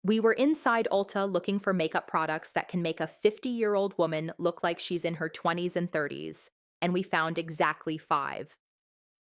We were inside Ulta looking for makeup products that can make a 50-year-old woman look like she's in her 20s and 30s, and we found exactly 5.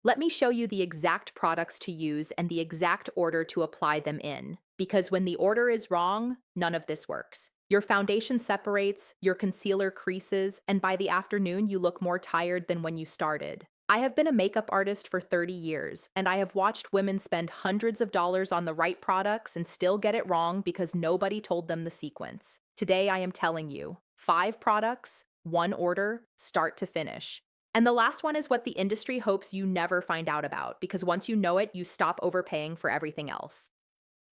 Let me show you the exact products to use and the exact order to apply them in, because when the order is wrong, none of this works. Your foundation separates, your concealer creases, and by the afternoon, you look more tired than when you started. I have been a makeup artist for 30 years, and I have watched women spend hundreds of dollars on the right products and still get it wrong because nobody told them the sequence. Today, I am telling you 5 products, 1 order, start to finish. And the last one is what the industry hopes you never find out about, because once you know it, you stop overpaying for everything else.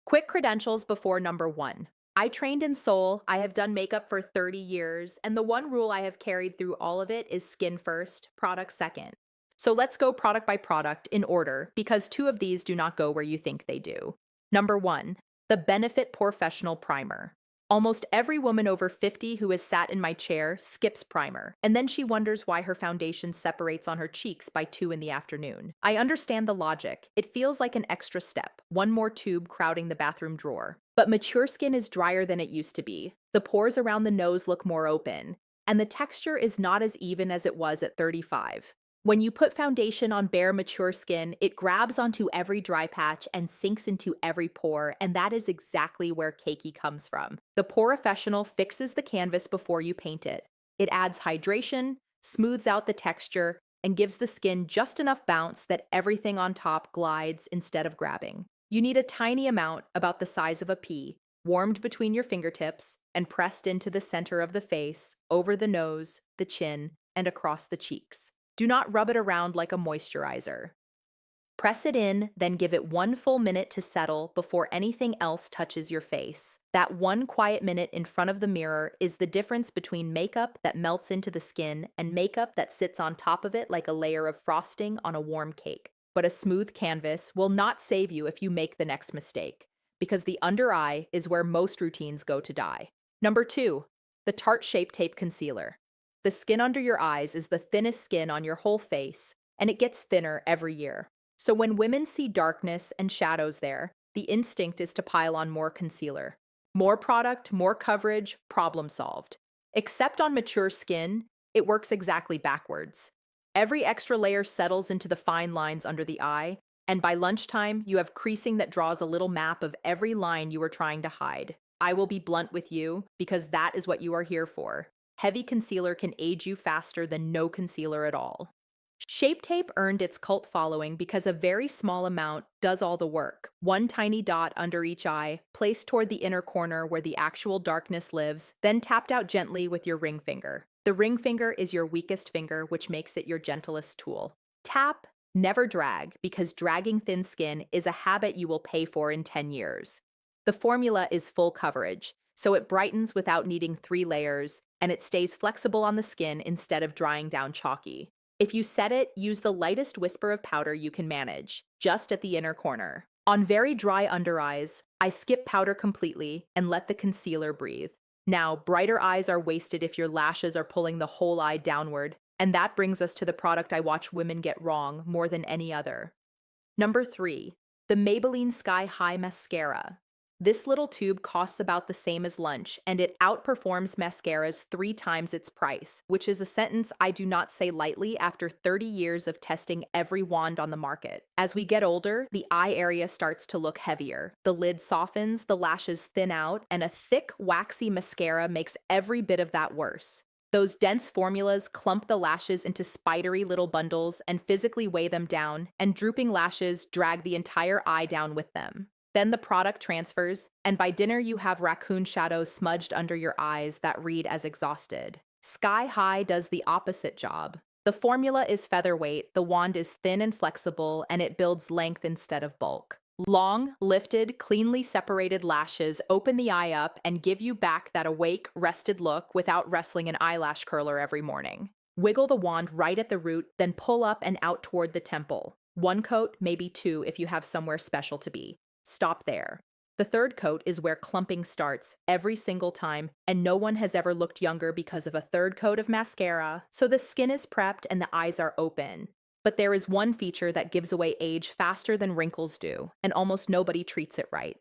Quick credentials before number 1. I trained in Seoul, I have done makeup for 30 years, and the one rule I have carried through all of it is skin first, product second. So let's go product by product in order, because 2 of these do not go where you think they do. Number 1, the Benefit Porefessional Primer. Almost every woman over 50 who has sat in my chair skips primer, and then she wonders why her foundation separates on her cheeks by 2 in the afternoon. I understand the logic. It feels like an extra step, one more tube crowding the bathroom drawer. But mature skin is drier than it used to be. The pores around the nose look more open, and the texture is not as even as it was at 35. When you put foundation on bare, mature skin, it grabs onto every dry patch and sinks into every pore, and that is exactly where cakey comes from. The Porefessional fixes the canvas before you paint it. It adds hydration, smooths out the texture, and gives the skin just enough bounce that everything on top glides instead of grabbing. You need a tiny amount, about the size of a pea, warmed between your fingertips and pressed into the center of the face, over the nose, the chin, and across the cheeks. Do not rub it around like a moisturizer. Press it in, then give it 1 full minute to settle before anything else touches your face. That 1 quiet minute in front of the mirror is the difference between makeup that melts into the skin and makeup that sits on top of it like a layer of frosting on a warm cake. But a smooth canvas will not save you if you make the next mistake, because the under eye is where most routines go to die. Number 2, the Tarte Shape Tape Concealer. The skin under your eyes is the thinnest skin on your whole face, and it gets thinner every year. So when women see darkness and shadows there, the instinct is to pile on more concealer. More product, more coverage, problem solved. Except on mature skin, it works exactly backwards. Every extra layer settles into the fine lines under the eye, and by lunchtime, you have creasing that draws a little map of every line you were trying to hide. I will be blunt with you, because that is what you are here for. Heavy concealer can age you faster than no concealer at all. Shape Tape earned its cult following because a very small amount does all the work. 1 tiny dot under each eye, placed toward the inner corner where the actual darkness lives, then tapped out gently with your ring finger. The ring finger is your weakest finger, which makes it your gentlest tool. Tap, never drag, because dragging thin skin is a habit you will pay for in 10 years. The formula is full coverage, so it brightens without needing 3 layers, and it stays flexible on the skin instead of drying down chalky. If you set it, use the lightest whisper of powder you can manage, just at the inner corner. On very dry under eyes, I skip powder completely and let the concealer breathe. Now, brighter eyes are wasted if your lashes are pulling the whole eye downward, and that brings us to the product I watch women get wrong more than any other. Number 3, the Maybelline Sky High Mascara. This little tube costs about the same as lunch, and it outperforms mascaras 3 times its price, which is a sentence I do not say lightly after 30 years of testing every wand on the market. As we get older, the eye area starts to look heavier. The lid softens, the lashes thin out, and a thick, waxy mascara makes every bit of that worse. Those dense formulas clump the lashes into spidery little bundles and physically weigh them down, and drooping lashes drag the entire eye down with them. Then the product transfers, and by dinner you have raccoon shadows smudged under your eyes that read as exhausted. Sky High does the opposite job. The formula is featherweight, the wand is thin and flexible, and it builds length instead of bulk. Long, lifted, cleanly separated lashes open the eye up and give you back that awake, rested look without wrestling an eyelash curler every morning. Wiggle the wand right at the root, then pull up and out toward the temple. 1 coat, maybe 2 if you have somewhere special to be. Stop there. The 3rd coat is where clumping starts every single time, and no one has ever looked younger because of a 3rd coat of mascara, so the skin is prepped and the eyes are open. But there is one feature that gives away age faster than wrinkles do, and almost nobody treats it right.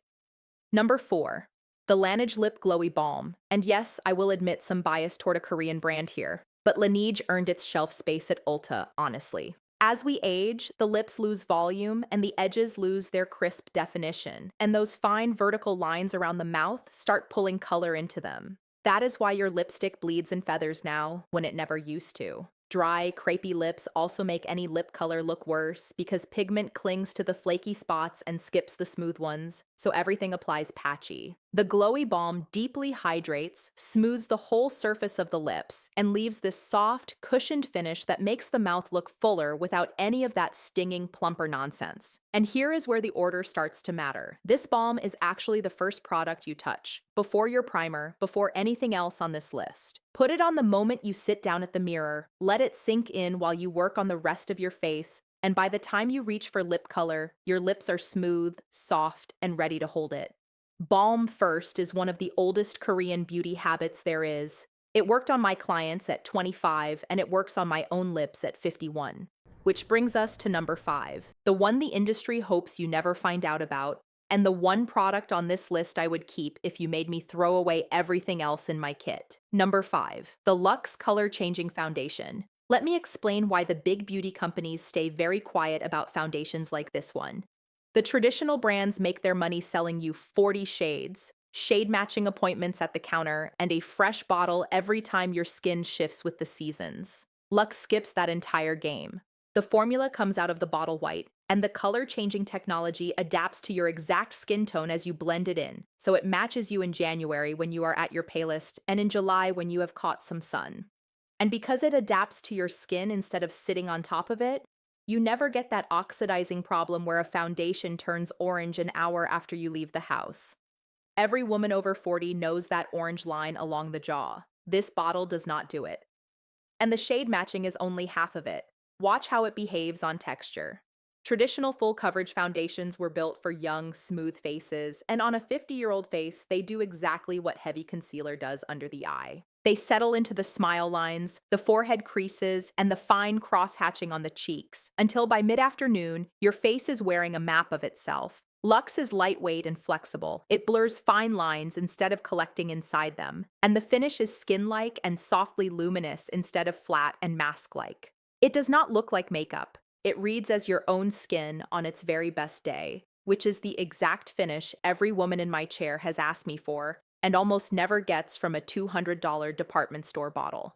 Number 4, the Laneige Lip Glowy Balm. And yes, I will admit some bias toward a Korean brand here, but Laneige earned its shelf space at Ulta, honestly. As we age, the lips lose volume and the edges lose their crisp definition, and those fine vertical lines around the mouth start pulling color into them. That is why your lipstick bleeds in feathers now, when it never used to. Dry, crepey lips also make any lip color look worse because pigment clings to the flaky spots and skips the smooth ones, so everything applies patchy. The glowy balm deeply hydrates, smooths the whole surface of the lips, and leaves this soft, cushioned finish that makes the mouth look fuller without any of that stinging, plumper nonsense. And here is where the order starts to matter. This balm is actually the first product you touch, before your primer, before anything else on this list. Put it on the moment you sit down at the mirror, let it sink in while you work on the rest of your face, and by the time you reach for lip color, your lips are smooth, soft, and ready to hold it. Balm first is one of the oldest Korean beauty habits there is. It worked on my clients at 25, and it works on my own lips at 51. Which brings us to number 5, the one the industry hopes you never find out about, and the one product on this list I would keep if you made me throw away everything else in my kit. Number 5, the Luxe Color Changing Foundation. Let me explain why the big beauty companies stay very quiet about foundations like this one. The traditional brands make their money selling you 40 shades, shade-matching appointments at the counter, and a fresh bottle every time your skin shifts with the seasons. Luxe skips that entire game. The formula comes out of the bottle white, and the color-changing technology adapts to your exact skin tone as you blend it in, so it matches you in January when you are at your palest and in July when you have caught some sun. And because it adapts to your skin instead of sitting on top of it, you never get that oxidizing problem where a foundation turns orange an hour after you leave the house. Every woman over 40 knows that orange line along the jaw. This bottle does not do it. And the shade matching is only half of it. Watch how it behaves on texture. Traditional full coverage foundations were built for young, smooth faces, and on a 50-year-old face, they do exactly what heavy concealer does under the eye. They settle into the smile lines, the forehead creases, and the fine cross-hatching on the cheeks, until by mid-afternoon, your face is wearing a map of itself. Luxe is lightweight and flexible. It blurs fine lines instead of collecting inside them, and the finish is skin-like and softly luminous instead of flat and mask-like. It does not look like makeup. It reads as your own skin on its very best day, which is the exact finish every woman in my chair has asked me for, and almost never gets from a $200 department store bottle.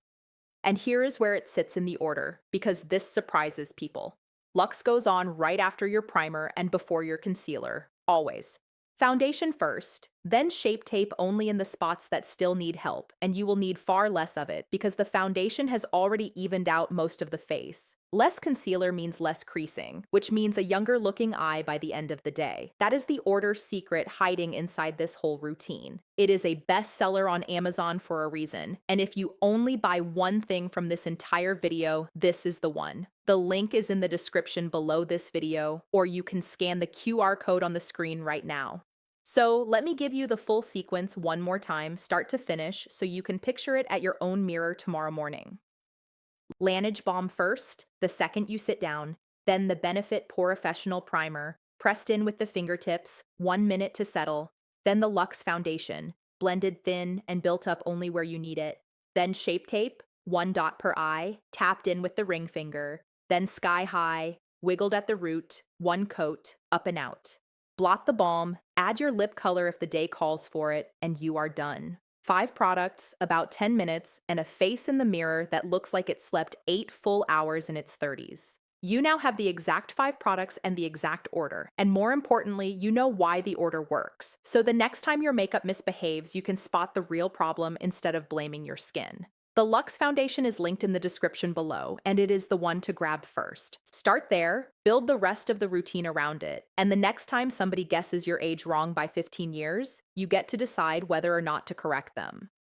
And here is where it sits in the order, because this surprises people. Luxe goes on right after your primer and before your concealer, always. Foundation first, then Shape Tape only in the spots that still need help, and you will need far less of it because the foundation has already evened out most of the face. Less concealer means less creasing, which means a younger looking eye by the end of the day. That is the order secret hiding inside this whole routine. It is a bestseller on Amazon for a reason, and if you only buy one thing from this entire video, this is the one. The link is in the description below this video, or you can scan the QR code on the screen right now. So let me give you the full sequence one more time, start to finish, so you can picture it at your own mirror tomorrow morning. Laneige Balm first, the second you sit down, then the Benefit Porefessional Primer, pressed in with the fingertips, 1 minute to settle, then the Luxe Foundation, blended thin and built up only where you need it, then Shape Tape, 1 dot per eye, tapped in with the ring finger, then Sky High, wiggled at the root, 1 coat, up and out. Blot the balm, add your lip color if the day calls for it, and you are done. 5 products, about 10 minutes, and a face in the mirror that looks like it slept 8 full hours in its 30s. You now have the exact 5 products and the exact order, and more importantly, you know why the order works. So the next time your makeup misbehaves, you can spot the real problem instead of blaming your skin. The Luxe Foundation is linked in the description below, and it is the one to grab first. Start there, build the rest of the routine around it, and the next time somebody guesses your age wrong by 15 years, you get to decide whether or not to correct them.